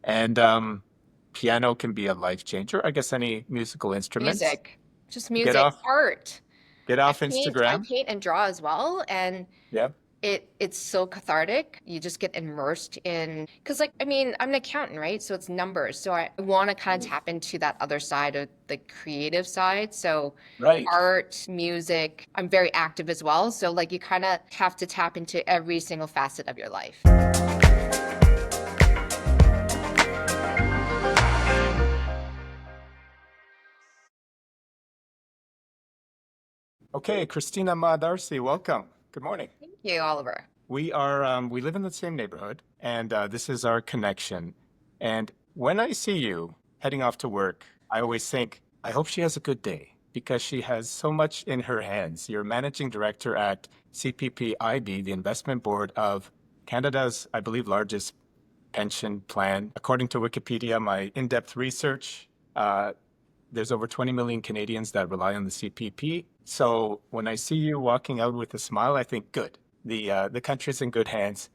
And piano can be a life changer. I guess any musical instruments. Music, just Get music, off, art. get I off paint, I Instagram. paint and draw as well, and Yeah. it's so cathartic. You just get immersed in, because like I mean, I'm an accountant, right? So it's numbers. So I want to kind of tap into that other side of the creative side. So Right. art, music, I'm very active as well. So like you kind of have to tap into every single facet of your life. Okay, Christina Ma Darcy, welcome. Good morning. Thank you, Oliver. We live in the same neighborhood, and this is our connection. And when I see you heading off to work, I always think, I hope she has a good day because she has so much in her hands. You're managing director at CPPIB, the investment board of Canada's, I believe, largest pension plan. According to Wikipedia, my in-depth research, there's over 20 million Canadians that rely on the CPP. So when I see you walking out with a smile, I think, good. The country's in good hands.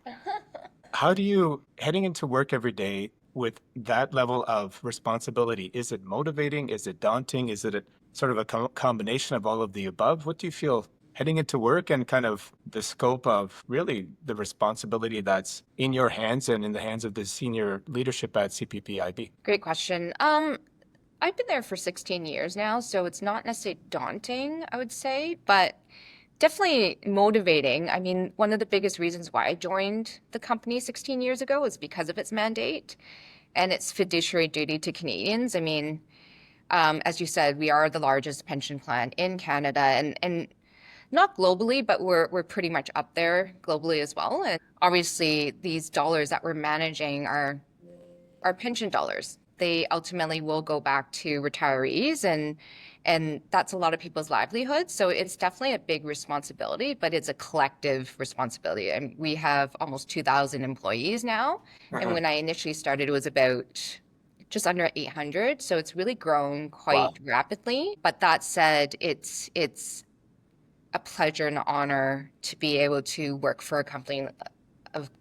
How do you, heading into work every day with that level of responsibility, is it motivating? Is it daunting? Is it a sort of a combination of all of the above? What do you feel heading into work and kind of the scope of really the responsibility that's in your hands and in the hands of the senior leadership at CPPIB? Great question. I've been there for 16 years now, so it's not necessarily daunting, I would say, but definitely motivating. I mean, one of the biggest reasons why I joined the company 16 years ago was because of its mandate and its fiduciary duty to Canadians. I mean, as you said, we are the largest pension plan in Canada and not globally, but we're pretty much up there globally as well. And obviously, these dollars that we're managing are pension dollars. They ultimately will go back to retirees and that's a lot of people's livelihoods. So it's definitely a big responsibility, but it's a collective responsibility. And we have almost 2,000 employees now. And Mhm. when I initially started, it was about just under 800. So it's really grown Wow. quite rapidly. But that said, it's a pleasure and an honor to be able to work for a company of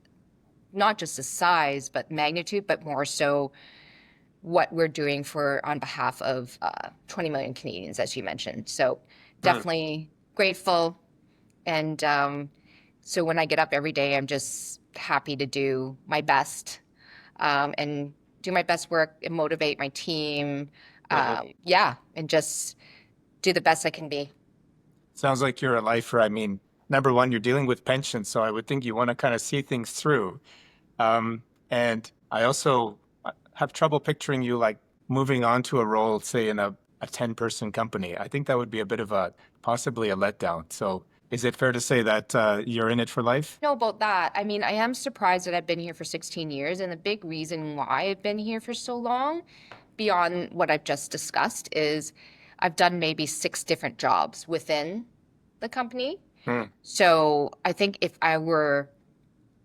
not just the size, but magnitude, but more so what we're doing for on behalf of 20 million Canadians, as you mentioned. So Mm. definitely grateful. And so when I get up every day, I'm just happy to do my best and do my best work and motivate my team. Mhm. Yeah, and just do the best I can be. Sounds like you're a lifer. I mean, number one, you're dealing with pensions, so I would think you want to kind of see things through. And I also have trouble picturing you like moving on to a role, say, in a 10-person company. I think that would be a bit of a possibly a letdown. So is it fair to say that you're in it for life? Know about that. I mean, I am surprised that I've been here for 16 years, and the big reason why I've been here for so long, beyond what I've just discussed, is I've done maybe 6 different jobs within the company. Hmm. So I think if I were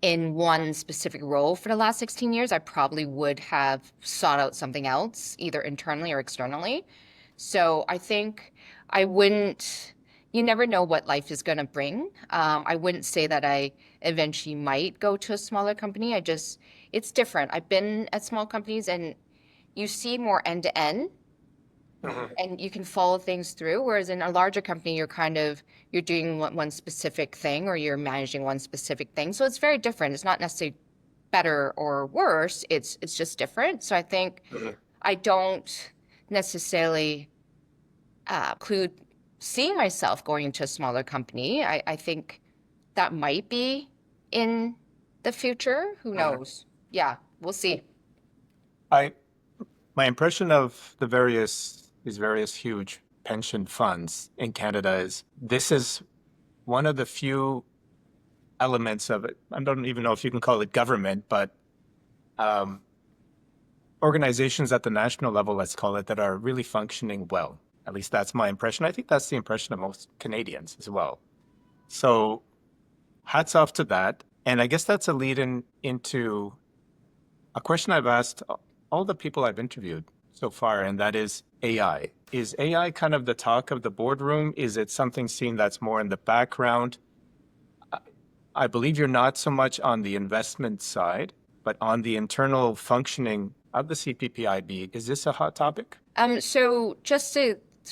in one specific role for the last 16 years, I probably would have sought out something else, either internally or externally. So I think I wouldn't, you never know what life is going to bring. I wouldn't say that I eventually might go to a smaller company. It's different. I've been at small companies and you see more end to end Mhm. and you can follow things through. Whereas in a larger company, you're doing one specific thing or you're managing one specific thing. So it's very different. It's not necessarily better or worse. It's just different. So I think Mhm. I don't necessarily include seeing myself going into a smaller company. I think that might be in the future. Who Mhm. knows? Yeah, we'll see. I My impression of these various huge pension funds in Canada is this is one of the few elements of it. I don't even know if you can call it government, but um, organizations at the national level, let's call it, that are really functioning well. At least that's my impression. I think that's the impression of most Canadians as well. So hats off to that. And I guess that's a lead in into a question I've asked all the people I've interviewed so far, and that is AI. Is AI kind of the talk of the boardroom? Is it something seen that's more in the background? I believe you're not so much on the investment side. but on the internal functioning of the CPPIB, is this a hot topic? So just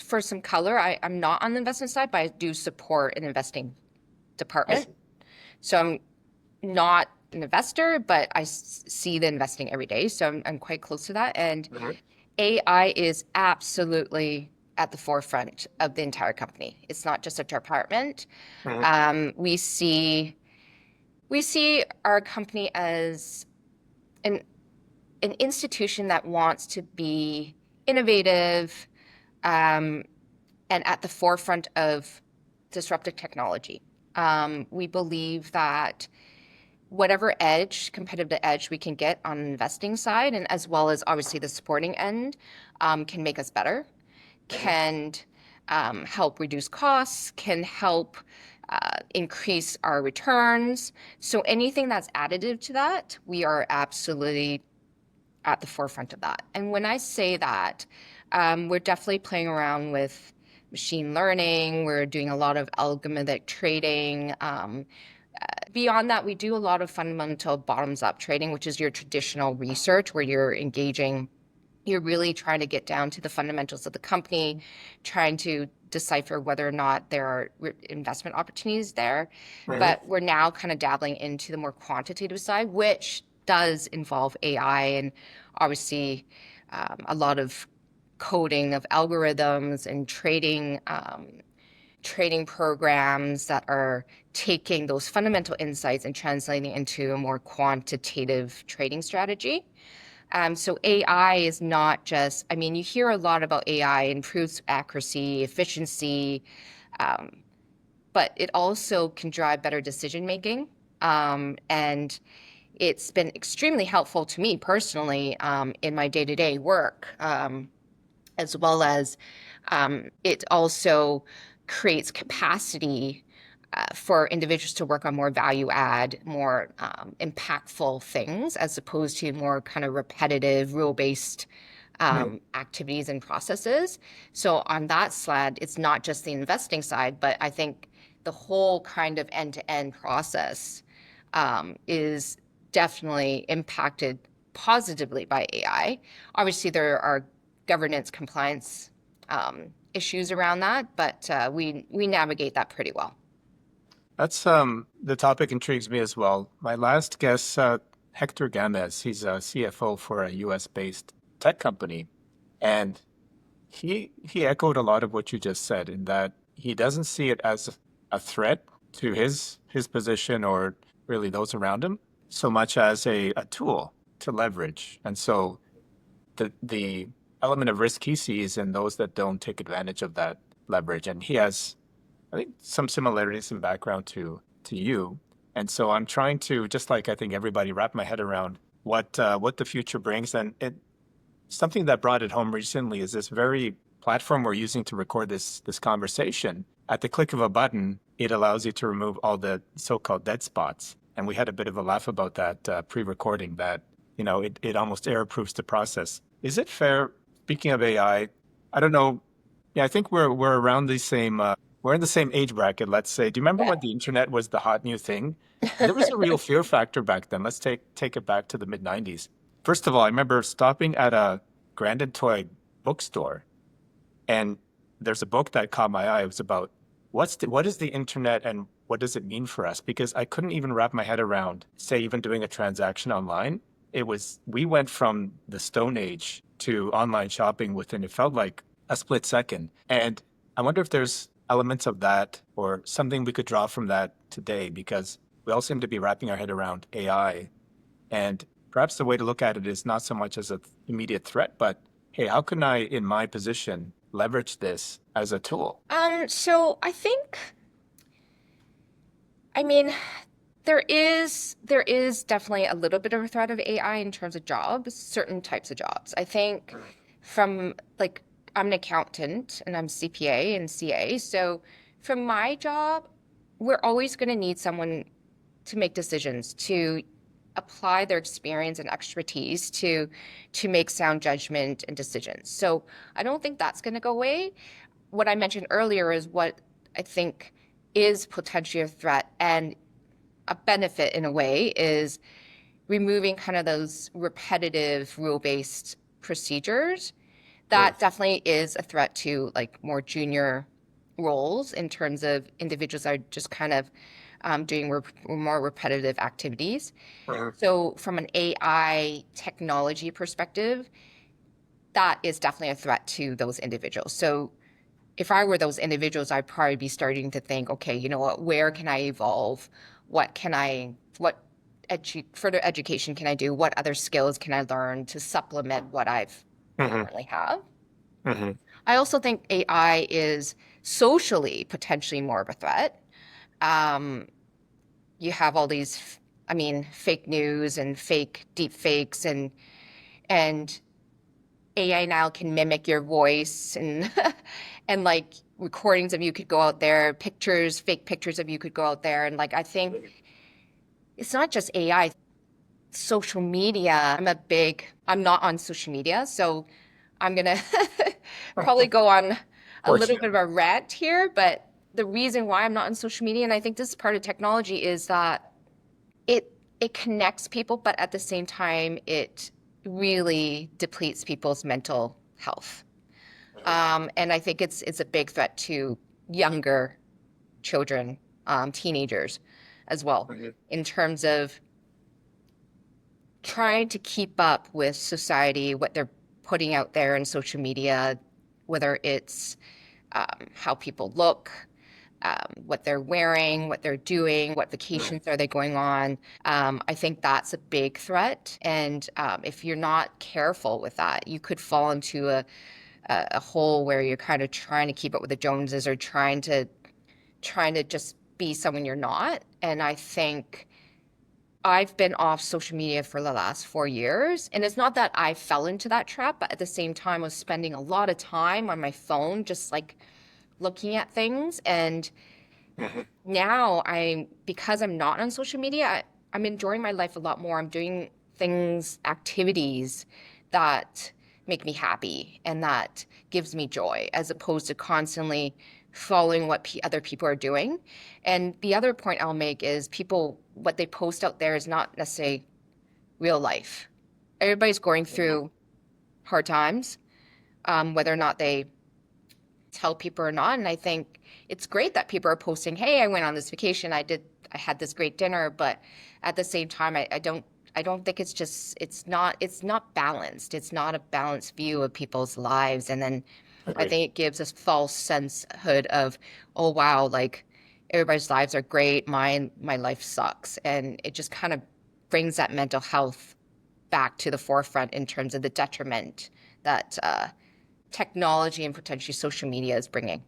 for some color, I'm not on the investment side, but I do support an investing I department. see. So I'm not an investor, but I see the investing every day. So I'm quite close to that. And Mhm. AI is absolutely at the forefront of the entire company. It's not just a department. Mhm. We see our company as an an institution that wants to be innovative, um, and at the forefront of disruptive technology. We believe that whatever competitive edge we can get on the investing side, and as well as obviously the supporting end, can make us better, Mhm. can help reduce costs, can help increase our returns. So anything that's additive to that, we are absolutely at the forefront of that. And when I say that, we're definitely playing around with machine learning. We're doing a lot of algorithmic trading. Beyond that, we do a lot of fundamental bottoms up trading, which is your traditional research where you're really trying to get down to the fundamentals of the company, trying to decipher whether or not there are investment opportunities there. Mhm. But we're now kind of dabbling into the more quantitative side, which does involve AI and obviously a lot of coding of algorithms and trading programs that are taking those fundamental insights and translating into a more quantitative trading strategy. So AI is not just, I mean, you hear a lot about AI improves accuracy, efficiency, um, but it also can drive better decision making. And it's been extremely helpful to me personally in my day-to-day work, as well as it also creates capacity for individuals to work on more value add, more impactful things, as opposed to more kind of repetitive, rule based Mhm. activities and processes. So on that slide, it's not just the investing side, but I think the whole kind of end to end process is definitely impacted positively by AI. Obviously, there are governance compliance issues around that, but we navigate that pretty well. That's the topic intrigues me as well. My last guest, Hector Gamez, he's a CFO for a US based tech company. And he echoed a lot of what you just said in that he doesn't see it as a threat to his position or really those around him, so much as a tool to leverage. And so the element of risk he sees in those that don't take advantage of that leverage. And he has, I think, some similarities in background to you. And so I'm trying to, just like I think everybody, wrap my head around what the future brings. And something that brought it home recently is this very platform we're using to record this conversation. At the click of a button, it allows you to remove all the so-called dead spots. And we had a bit of a laugh about that pre-recording. That it almost error-proofs the process. Is it fair? Speaking of I don't know. Yeah, I think we're around the same. We're in the same age bracket. Let's say. Do you remember Yeah. when the internet was the hot new thing? There was a real fear factor back then. Let's take it back to the mid '90s. First of all, I remember stopping at a Grand Toy bookstore, and there's a book that caught my eye. It was about what is the internet and what does it mean for us? Because I couldn't even wrap my head around, say, even doing a transaction online. We went from the Stone Age to online shopping within, it felt like a split second. And I wonder if there's elements of that or something we could draw from that today, because we all seem to be wrapping our head around AI. And perhaps the way to look at it is not so much as an immediate threat, but hey, how can I, in my position, leverage this as a tool? So I think, I mean, there is definitely a little bit of a threat of AI in terms of jobs, certain types of jobs. I think from like I'm an accountant and I'm CPA and CA, so from my job, we're always going to need someone to make decisions, to apply their experience and expertise to make sound judgment and decisions. So I don't think that's going to go away. What I mentioned earlier is what I think is potentially a threat and a benefit in a way is removing kind of those repetitive rule-based procedures, that Yes. definitely is a threat to like more junior roles in terms of individuals that are just kind of doing more repetitive activities. Mhm. So from an AI technology perspective, that is definitely a threat to those individuals. So if I were those individuals, I'd probably be starting to think, okay, you know what, where can I evolve? What further education can I do? What other skills can I learn to supplement what I've Mhm. currently have? Mhm. I also think AI is socially potentially more of a threat. Um, you have all these, I mean, fake news and fake deep fakes and AI now can mimic your voice and and like recordings of you could go out there, pictures, fake pictures of you could go out there. And like I think it's not just AI, social media. I'm not on social media, so I'm gonna probably go on Of a course little you. bit of a rant here, but the reason why I'm not on social media, and I think this is part of technology, is that it connects people, but at the same time, it really depletes people's mental health. Mhm. And I think it's a big threat to younger children, teenagers as well, Mhm. in terms of trying to keep up with society, what they're putting out there in social media, whether it's how people look, what they're wearing, what they're doing, what Mhm. vacations are they going on. I think that's a big threat. And if you're not careful with that, you could fall into a hole where you're kind of trying to keep up with the Joneses or trying to just be someone you're not. And I think I've been off social media for the last 4 years. And it's not that I fell into that trap, but at the same time, I was spending a lot of time on my phone, just like looking at things. And Mhm. now because I'm not on social media, I'm enjoying my life a lot more. I'm doing things, activities that make me happy and that gives me joy, as opposed to constantly following what other people are doing. And the other point I'll make is what they post out there is not necessarily real life. Everybody's going Mhm. through hard times, whether or not they tell people or not. And I think it's great that people are posting, hey, I went on this vacation. I had this great dinner. But at the same time, I don't think it's not balanced. It's not a balanced view of people's lives. And then I Agreed. think it gives us false sensehood of, oh, wow, like everybody's lives are great. My life sucks. And it just kind of brings that mental health back to the forefront in terms of the detriment that technology and potentially social media is bringing.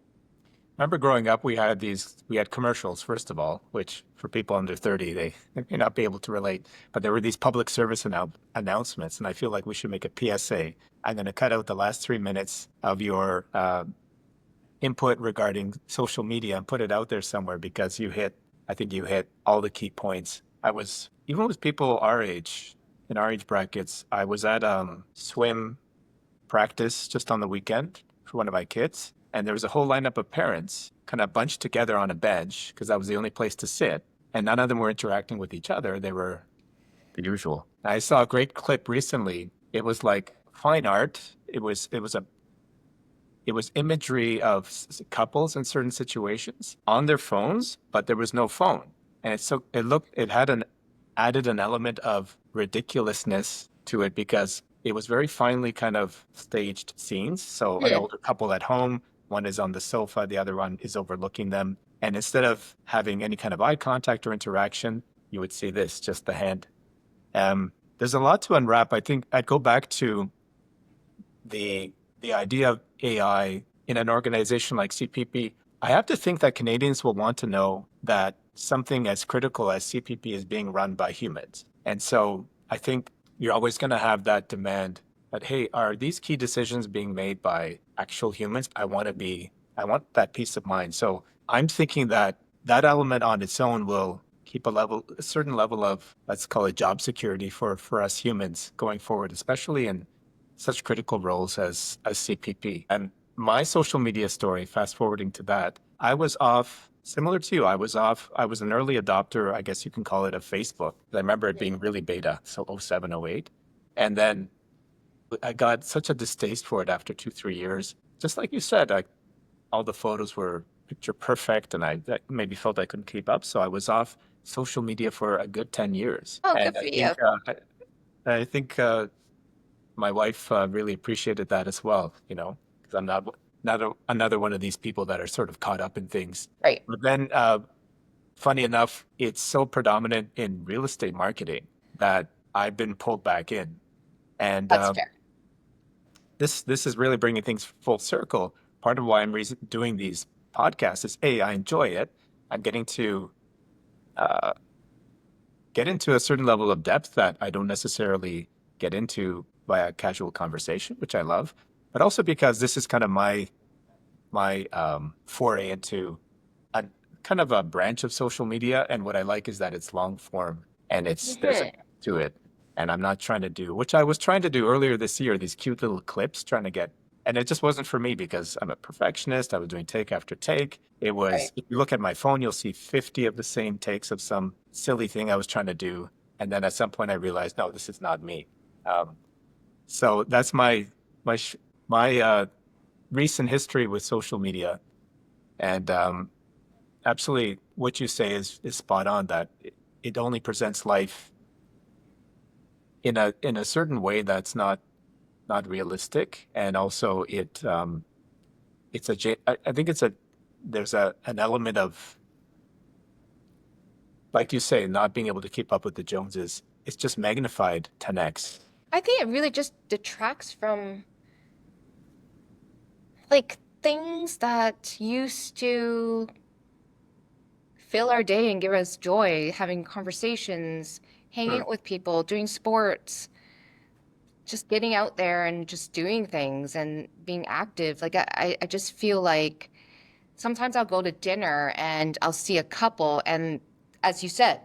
Remember growing up, we had commercials, first of all, which for people under 30, they may not be able to relate, but there were these public service announcements. And I feel like we should make a PSA. I'm going to cut out the last 3 minutes of your input regarding social media and put it out there somewhere because I think you hit all the key points. Even with people our age, in our age brackets, I was at swim practice just on the weekend for one of my kids. And there was a whole lineup of parents kind of bunched together on a bench because that was the only place to sit. And none of them were interacting with each other. They were the usual. I saw a great clip recently. It was like fine art. It was imagery of couples in certain situations on their phones, but there was no phone. And it had added an element of ridiculousness to it because it was very finely kind of staged scenes. So an Yeah. older couple at home, one is on the sofa, the other one is overlooking them. And instead of having any kind of eye contact or interaction, you would see this, just the hand. There's a lot to unwrap. I think I'd go back to the the idea of AI in an organization like CPP. I have to think that Canadians will want to know that something as critical as CPP is being run by humans. And so I think you're always going to have that demand that, hey, are these key decisions being made by actual humans? I want that peace of mind. So I'm thinking that that element on its own will keep a certain level of, let's call it job security for us humans going forward, especially in such critical roles as CPP. And my social media story, fast forwarding to that, I was off Similar to you, I was off. I was an early adopter, I guess you can call it, of Facebook. I remember it being really beta, so '07, '08. And then I got such a distaste for it after 2, 3 years. Just like you said, all the photos were picture perfect, and I that maybe felt I couldn't keep up. So I was off social media for a good 10 years. Oh, good And for you. I think my wife really appreciated that as well, because I'm not another one of these people that are sort of caught up in things. Right. But then, funny enough, it's so predominant in real estate marketing that I've been pulled back in. And That's fair. this is really bringing things full circle. Part of why I'm doing these podcasts is A, I enjoy it. I'm getting to uh, get into a certain level of depth that I don't necessarily get into via casual conversation, which I love, but also because this is kind of my foray into a kind of a branch of social media. And what I like is that it's long form and there's a Mhm. depth to it. And I'm not trying to do, which I was trying to do earlier this year, these cute little clips, trying to get, and it just wasn't for me because I'm a perfectionist. I was doing take after take. It Right. was, if you look at my phone, you'll see 50 of the same takes of some silly thing I was trying to do. And then at some point I realized, no, this is not me. Um, so that's my sh- my recent history with social media, and absolutely what you say is spot on. That it only presents life in a certain way that's not realistic, and also I think there's an element of, like you say, not being able to keep up with the Joneses. It's just magnified 10x. I think it really just detracts from like things that used to fill our day and give us joy, having conversations, hanging Mm. out with people, doing sports, just getting out there and just doing things and being active. Like I just feel like sometimes I'll go to dinner and I'll see a couple and as you said,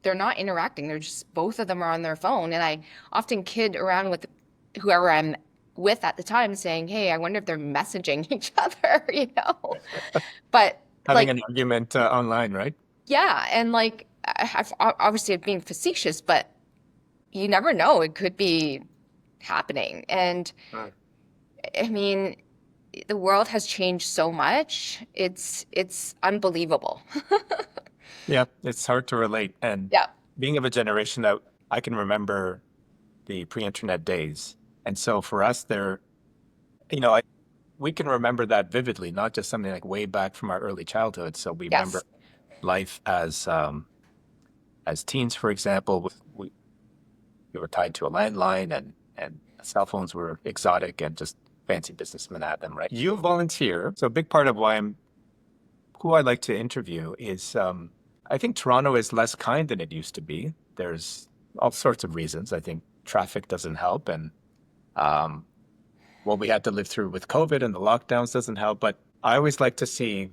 they're not interacting. They're just both of them are on their phone. And I often kid around with whoever I'm with at the time saying, hey, I wonder if they're messaging each other, you know? But Having like, an argument online, right? yeah. And like, I've obviously being facetious, but you never know. It could be happening. And Mm. I mean, the world has changed so much. It's unbelievable. Yeah, it's hard to relate. And Yeah. being of a generation that I can remember the pre-internet days. And so for us there, you know, I, we can remember that vividly, not just something like way back from our early childhood. So we remember Yes. life as teens, for example, we were tied to a landline and cell phones were exotic and just fancy businessmen had them, right? You volunteer. So a big part of why I'm who I like to interview is I think Toronto is less kind than it used to be. There's all sorts of reasons. I think traffic doesn't help, and um, what we had to live through with COVID and the lockdowns doesn't help. But I always like to see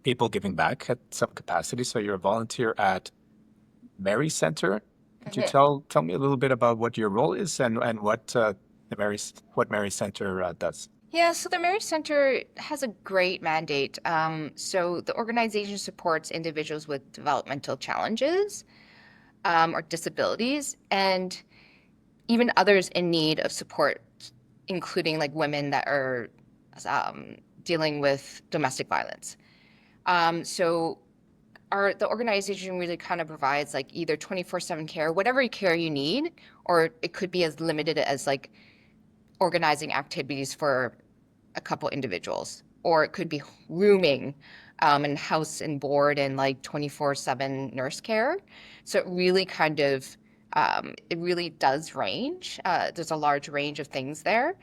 people giving back at some capacity. So you're a volunteer at Mary Center. Could you Mhm. tell me a little bit about what your role is and what what Mary Center does? Yeah, so the Marriage Center has a great mandate. So the organization supports individuals with developmental challenges or disabilities, and even others in need of support, including like women that are um, dealing with domestic violence. So the organization really kind of provides like either 24/7 care, whatever care you need, or it could be as limited as like organizing activities for a couple individuals, or it could be rooming and house and board and like 24/7 nurse care. So it really kind of it really does range. There's a large range of things there,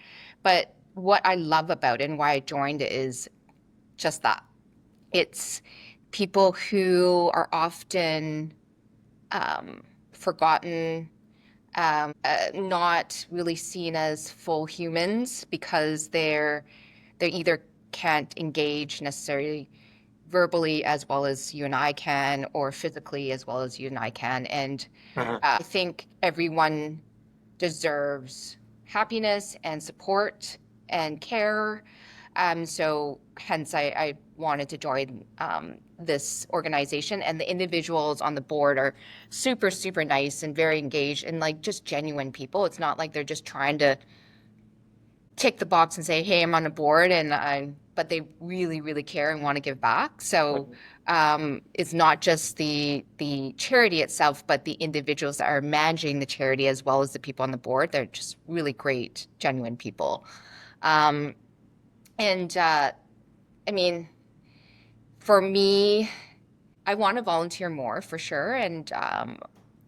but what I love about it and why I joined it is just that it's people who are often forgotten, not really seen as full humans because they either can't engage necessarily verbally as well as you and I can, or physically as well as you and I can. And Mhm. I think everyone deserves happiness and support and care. So hence I wanted to join this organization, and the individuals on the board are super, super nice and very engaged and like just genuine people. It's not like they're just trying to tick the box and say, hey, I'm on a board, but they really, really care and want to give back. So it's not just the charity itself, but the individuals that are managing the charity as well as the people on the board. They're just really great, genuine people. Um, and I mean, for me, I want to volunteer more for sure, and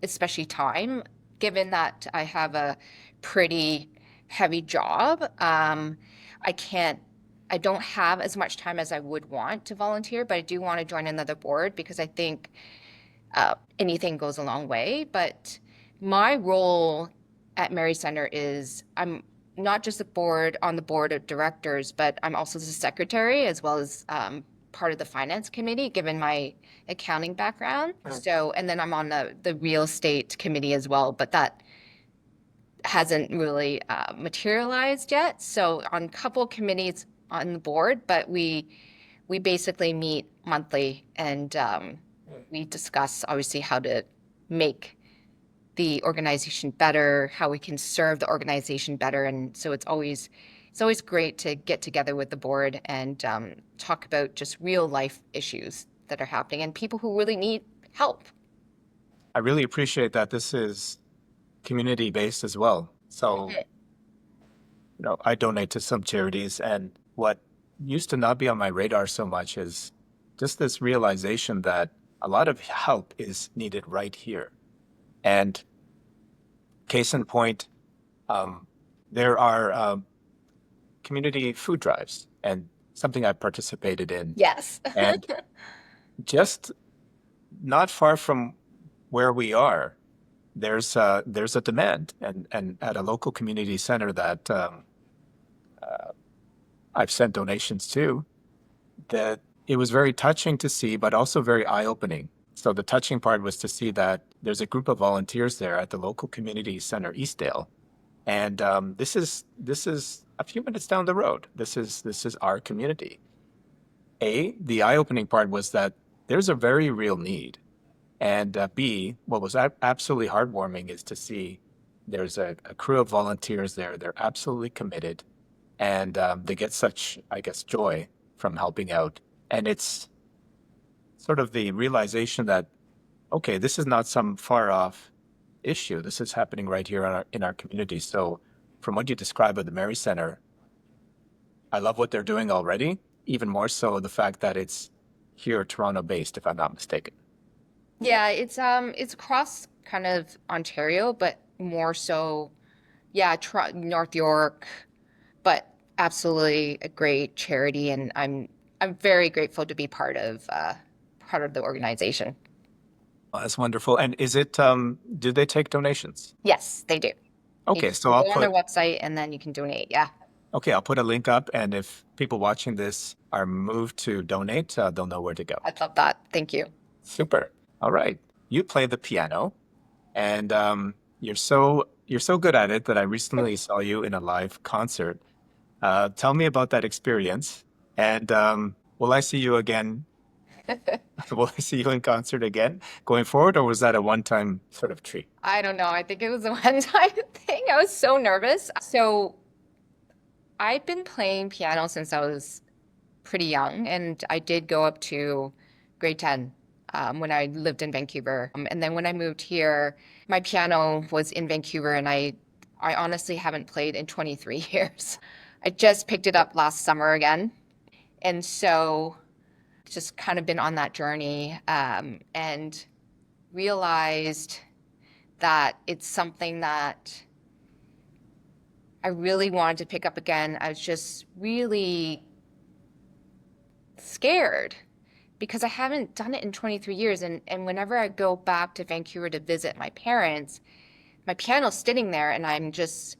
especially time, given that I have a pretty heavy job. I can't, I don't have as much time as I would want to volunteer, but I do want to join another board because I think anything goes a long way. But my role at Mary Center is I'm not just on the board of directors, but I'm also the secretary as well as part of the finance committee, given my accounting background. So, and then I'm on the real estate committee as well, but that hasn't really materialized yet. So on a couple committees on the board, but we basically meet monthly, and we discuss obviously how to make the organization better, how we can serve the organization better. And so it's always great to get together with the board and talk about just real life issues that are happening and people who really need help. I really appreciate that this is community based as well. So, I donate to some charities, and what used to not be on my radar so much is just this realization that a lot of help is needed right here. And case in point, there are community food drives, and something I've participated in. Yes. And just not far from where we are, there's a demand, and at a local community center that I've sent donations to, that it was very touching to see, but also very eye-opening. So the touching part was to see that there's a group of volunteers there at the local community center, Eastdale, and this is a few minutes down the road. This is our community. The eye-opening part was that there's a very real need, and B, what was absolutely heartwarming is to see there's a crew of volunteers there. They're absolutely committed, and they get such, I guess, joy from helping out. And it's sort of the realization that, okay, this is not some far off issue. This is happening right here in our community. So from what you describe of the Mary Center, I love what they're doing already, even more so the fact that it's here Toronto based, if I'm not mistaken. Yeah, it's across kind of Ontario, but more so, yeah, North York, but absolutely a great charity, and I'm very grateful to be part of the organization. Oh, that's wonderful. And is it, do they take donations? Yes, they do. Okay, so Go on their website and then you can donate. Yeah. Okay, I'll put a link up, and if people watching this are moved to donate, they'll know where to go. I'd love that. Thank you. Super. All right. You play the piano, and you're so good at it that I recently saw you in a live concert. Tell me about that experience, and will I see you again? Will I see you in concert again going forward, or was that a one-time sort of treat? I don't know. I think it was a one-time thing. I was so nervous. So I've been playing piano since I was pretty young, and I did go up to grade 10 when I lived in Vancouver. And then when I moved here, my piano was in Vancouver, and I honestly haven't played in 23 years. I just picked it up last summer again. And so just kind of been on that journey and realized that it's something that I really wanted to pick up again. I was just really scared because I haven't done it in 23 years. And whenever I go back to Vancouver to visit my parents, my piano's sitting there and I'm just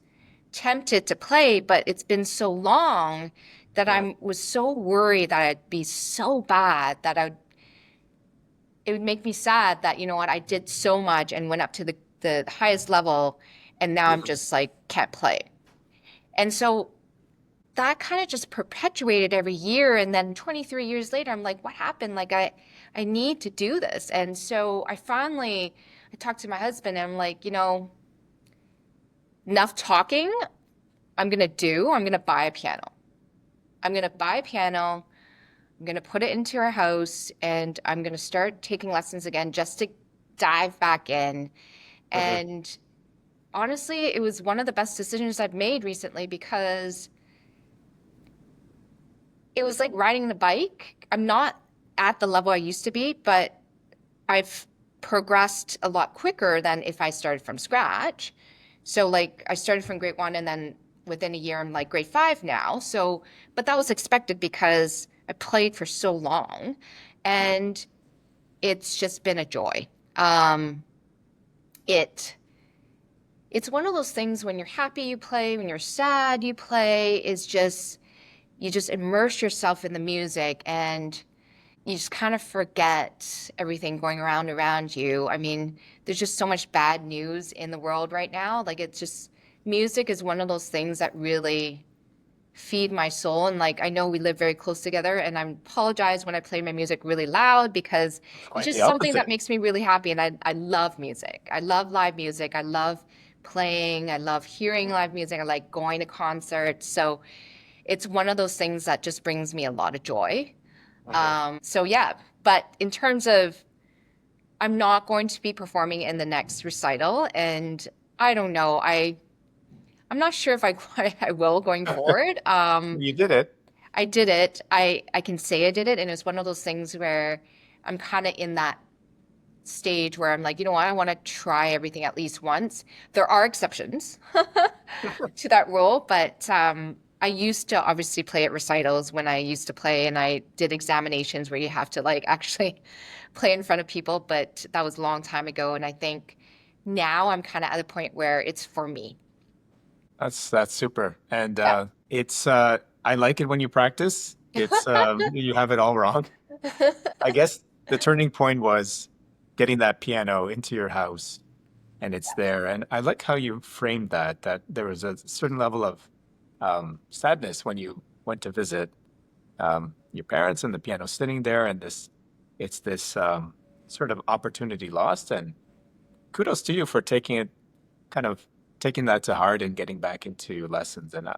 tempted to play, but it's been so long that I was so worried that I'd be so bad that it would make me sad that, you know what, I did so much and went up to the highest level and now I'm just like, can't play. And so that kind of just perpetuated every year. And then 23 years later, I'm like, what happened? Like I need to do this. And so I talked to my husband and I'm like, enough talking. I'm going to buy a piano. I'm going to buy a piano. I'm going to put it into our house and I'm going to start taking lessons again just to dive back in. Mhm. And honestly, it was one of the best decisions I've made recently because it was like riding the bike. I'm not at the level I used to be, but I've progressed a lot quicker than if I started from scratch. So like I started from grade one and then within a year I'm like grade five now. So, but that was expected because I played for so long and it's just been a joy. Um, it it's one of those things when you're happy you play, when you're sad you play, you just immerse yourself in the music and you just kind of forget everything going around you. I mean, there's just so much bad news in the world right now. Like it's just music is one of those things that really feed my soul. And like I know we live very close together and I apologize when I play my music really loud because It's it's quite the just something that opposite. makes me really happy. And I love music. I love live music. I love playing. I love hearing live music. I like going to concerts. So it's one of those things that just brings me a lot of joy. Mhm. So yeah, but in terms of, I'm not going to be performing in the next recital, and I don't know. I'm not sure if I will going forward. You did it. I did it. I can say I did it, and it's one of those things where I'm kind of in that stage where I'm like, you know what, I want to try everything at least once. There are exceptions to that rule, but I used to obviously play at recitals when I used to play, and I did examinations where you have to like actually play in front of people, but that was a long time ago. And I think now I'm kind of at a point where it's for me. That's super. And Yeah. it's I like it when you practice. It's you have it all wrong. I guess the turning point was getting that piano into your house and it's there. And I like how you framed that there was a certain level of sadness when you went to visit your parents and the piano sitting there and it's this sort of opportunity lost. And kudos to you for taking it, kind of taking that to heart and getting back into lessons. And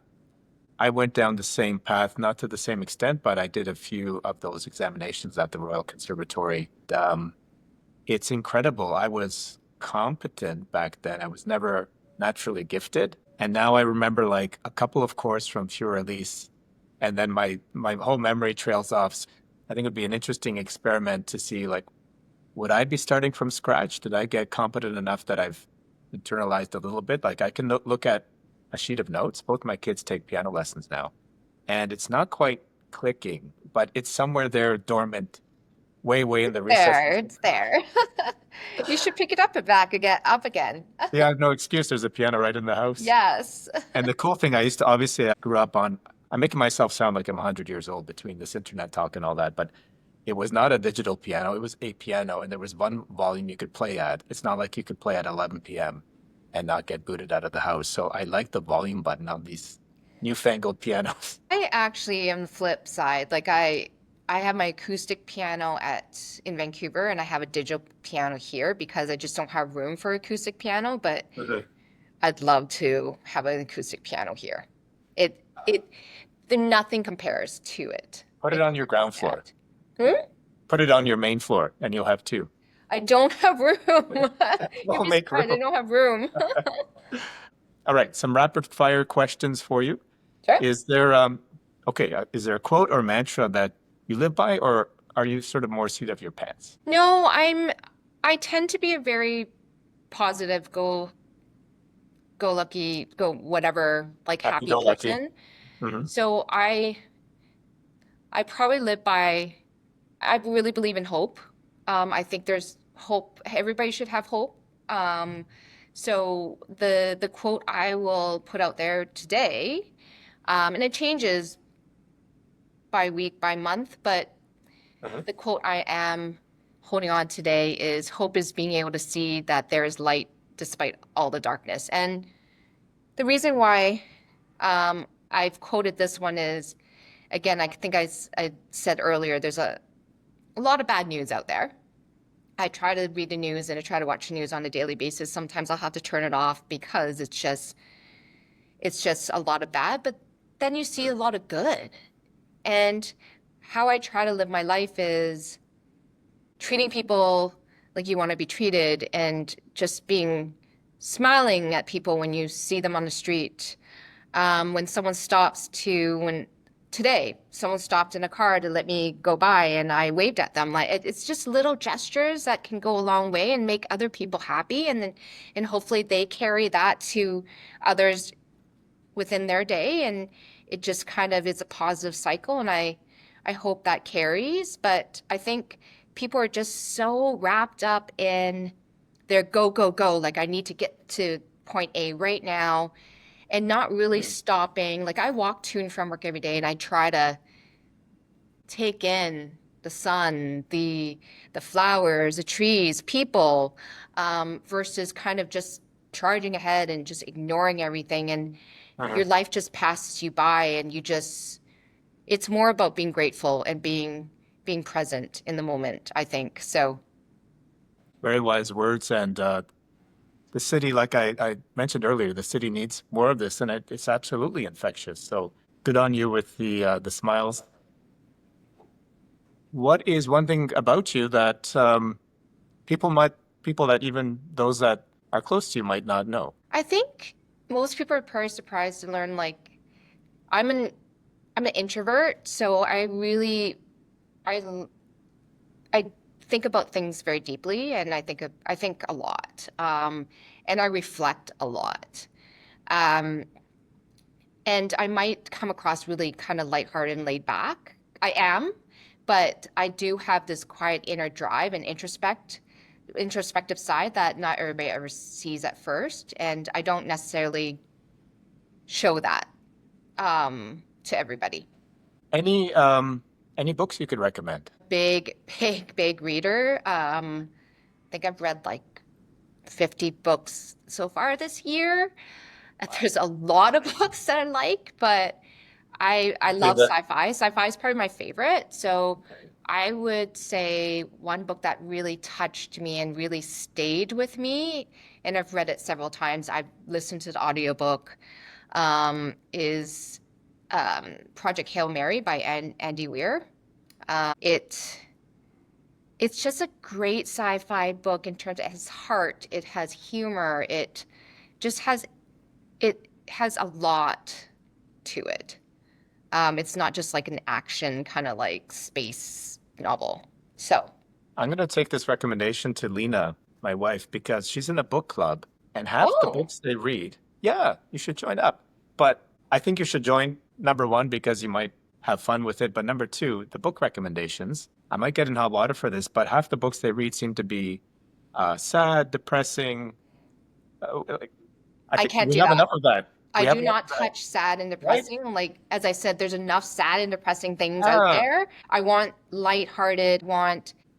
I went down the same path, not to the same extent, but I did a few of those examinations at the Royal Conservatory. It's incredible. I was competent back then. I was never naturally gifted. And now I remember like a couple of chords from Pure Release, and then my whole memory trails off. I think it'd be an interesting experiment to see like, would I be starting from scratch? Did I get competent enough that I've internalized a little bit? Like I can look at a sheet of notes. Both my kids take piano lessons now, and it's not quite clicking, but it's somewhere there dormant, way in the There, recesses. it's there. You should pick it up and back again, up again. Yeah, I have no excuse. There's a piano right in the house. Yes. And the cool thing, I used to obviously I grew up on. I'm making myself sound like I'm 100 years old between this internet talk and all that, but it was not a digital piano. It was a piano, and there was one volume you could play at. It's not like you could play at 11 p.m. and not get booted out of the house. So I like the volume button on these newfangled pianos. I actually am the flip side. Like I have my acoustic piano at in Vancouver and I have a digital piano here because I just don't have room for acoustic piano, but Mhm. I'd love to have an acoustic piano here. It then nothing compares to it. Put it It's on your ground floor. that. Hmm? Put it on your main floor, and you'll have two. I don't have room. You'd We'll be make surprised I room. don't have room. All right, some rapid fire questions for you. Sure. Is there okay, is there a quote or mantra that you live by, or are you sort of more seat of your pants? No, I tend to be a very positive, go lucky, go whatever, like Happy happy go lucky. person. Hmm. So I probably live by, I really believe in hope. I think there's hope. Everybody should have hope. So the quote I will put out there today, and it changes by week, by month, but Hmm. the quote I am holding on today is hope is being able to see that there is light despite all the darkness. And the reason why I've quoted this one is, again, I think I said earlier, there's a lot of bad news out there. I try to read the news and I try to watch the news on a daily basis. Sometimes I'll have to turn it off because it's just a lot of bad, but then you see a lot of good. And how I try to live my life is treating people like you want to be treated and just being smiling at people when you see them on the street. When someone stops to, when today someone stopped in a car to let me go by and I waved at them. Like it's just little gestures that can go a long way and make other people happy, and hopefully they carry that to others within their day, and it just kind of is a positive cycle, and I hope that carries. But I think people are just so wrapped up in their go go go, like I need to get to point A right now, and not really stopping. Like I walk to and from work every day and I try to take in the sun, the flowers, the trees, people, versus kind of just charging ahead and just ignoring everything, and Uh-huh. your life just passes you by, and it's more about being grateful and being present in the moment, I think. So Very wise words. And the city, like I mentioned earlier, the city needs more of this, and it's absolutely infectious. So good on you with the smiles. What is one thing about you that people that even those that are close to you might not know? I think most people are probably surprised to learn, like, I'm an I'm an introvert, so I I think about things very deeply, and I think a lot, and I reflect a lot. Um, and I might come across really kind of lighthearted and laid back. I am, but I do have this quiet inner drive and introspective side that not everybody ever sees at first, and I don't necessarily show that to everybody. Any any books you could recommend? Big reader. I think I've read like 50 books so far this year. There's a lot of books that I like, but I Say love that. sci-fi. Sci-fi is probably my favorite. So I would say one book that really touched me and really stayed with me, and I've read it several times. I've listened to the audiobook, is Project Hail Mary by Andy Weir. It it's just a great sci-fi book in terms of it has heart, it has humor, just has it has a lot to it. It's not just like an action kind of like space novel. So, I'm going to take this recommendation to Lena, my wife, because she's in a book club and half the oh, books they read, yeah, you should join up. But I think you should join number one because you might have fun with it. But number two, the book recommendations. I might get in hot water for this, but half the books they read seem to be sad, depressing. Like, I I think can't we do have that. enough of that. I We have do enough not of that, touch sad and right? depressing. Like, as I said, there's enough sad and depressing things out Ah, there. I want lighthearted,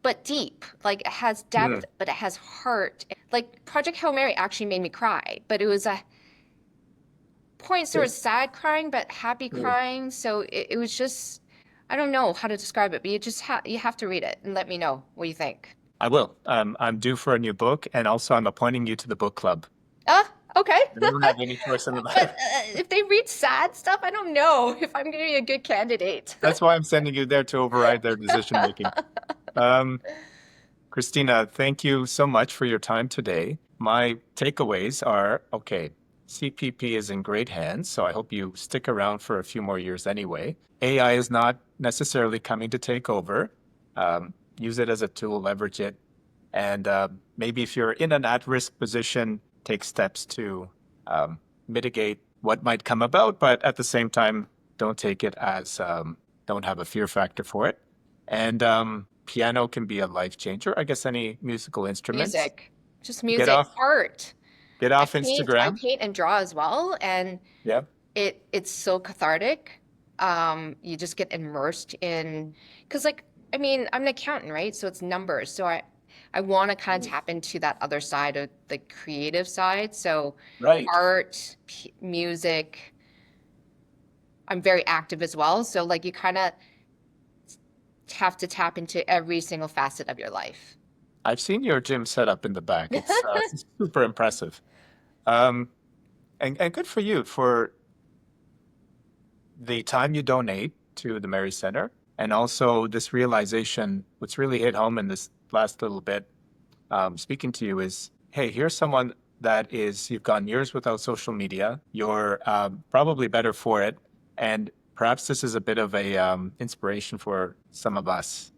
but deep. Like, it has hmm. depth, but it has heart. Like, Project Hail Mary actually made me cry, but it was a points there was sad crying, but happy crying. So it was just, I don't know how to describe it, but you have to read it and let me know what you think. I will. I'm due for a new book, and also I'm appointing you to the book club. Ah, okay. I don't have any choice in the But matter. if they read sad stuff, I don't know if I'm going to be a good candidate. That's why I'm sending you there to override their decision making. Um, Christina, thank you so much for your time today. My takeaways are okay, CPP is in great hands, so I hope you stick around for a few more years anyway. AI is not necessarily coming to take over. Use it as a tool, leverage it, and maybe if you're in an at risk position, take steps to mitigate what might come about, but at the same time, don't take it as, don't have a fear factor for it. And piano can be a life changer. I guess any musical instruments. Music, just Get music, off, art. get off I Instagram. paint and draw as well, and Yeah. it's so cathartic. You just get immersed in, because like, I mean, I'm an accountant, right? So it's numbers. So I want to kind of tap into that other side of the creative side. So Right. art, music, I'm very active as well. So like you kind of have to tap into every single facet of your life. I've seen your gym set up in the back. It's super impressive. Um, and good for you for the time you donate to the Mary Center, and also this realization. What's really hit home in this last little bit, speaking to you, is hey, here's someone that is you've gone years without social media. You're probably better for it, and perhaps this is a bit of a inspiration for some of us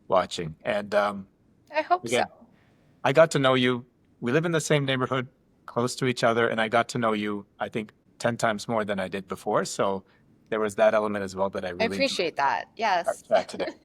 watching. And I hope so. again, I got to know you. We live in the same neighborhood, close to each other, and I got to know you, I think, 10 times more than I did before. So there was that element as well that I I really enjoyed appreciate that. our Yes. chat today.